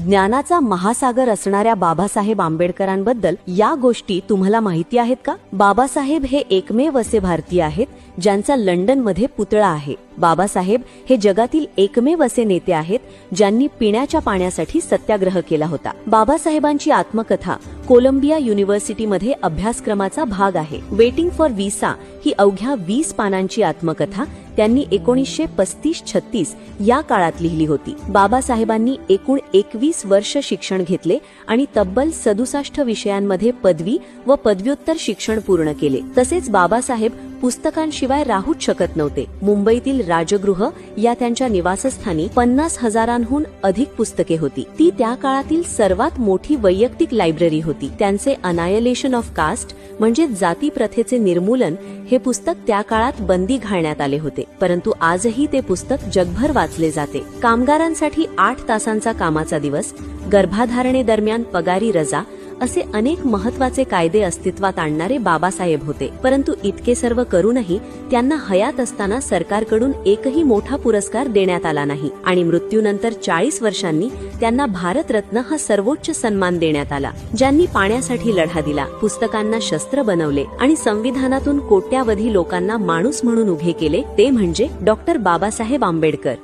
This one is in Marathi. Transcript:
ज्ञानाचा महासागर असणाऱ्या बाबासाहेब आंबेडकरांबद्दल या गोष्टी तुम्हाला माहिती आहेत का? बाबासाहेब हे एकमेव असे भारतीय आहेत ज्यांचा लंडनमध्ये पुतळा आहे. बाबासाहेब हे जगातील एकमेव असे नेते आहेत ज्यांनी पिण्याच्या पाण्यासाठी सत्याग्रह केला होता. बाबासाहेबांची आत्मकथा कोलंबिया युनिव्हर्सिटीमध्ये अभ्यासक्रमाचा भाग आहे. वेटिंग फॉर व्हिसा ही अवघ्या 20 पानांची आत्मकथा त्यांनी 1935-36 या काळात लिहिली होती. बाबासाहेबांनी एकूण 21 वर्ष शिक्षण घेतले आणि तब्बल 67 विषयांमध्ये पदवी व पदव्युत्तर शिक्षण पूर्ण केले. तसेच बाबासाहेब पुस्तकांशिवाय राहूच शकत नव्हते. मुंबईतील राजगृह या त्यांच्या निवासस्थानी 50,000हून अधिक पुस्तके होती. ती त्या काळातील सर्वात मोठी वैयक्तिक लायब्ररी होती. त्यांचे अनायलेशन ऑफ कास्ट म्हणजे जाती प्रथेचे निर्मूलन हे पुस्तक त्या काळात बंदी घालण्यात आले होते, परंतु आजही ते पुस्तक जगभर वाचले जाते. कामगारांसाठी 8 तासांचा कामाचा दिवस, गर्भाधारणेदरम्यान पगारी रजा असे अनेक महत्वाचे कायदे अस्तित्वात आणणारे बाबासाहेब होते. परंतु इतके सर्व करूनही त्यांना हयात असताना सरकारकडून एकही मोठा पुरस्कार देण्यात आला नाही आणि मृत्यूनंतर 40 वर्षांनी त्यांना भारतरत्न हा सर्वोच्च सन्मान देण्यात आला. ज्यांनी पाण्यासाठी लढा दिला, पुस्तकांना शस्त्र बनवले आणि संविधानातून कोट्यावधी लोकांना माणूस म्हणून उभे केले ते म्हणजे डॉक्टर बाबासाहेब आंबेडकर.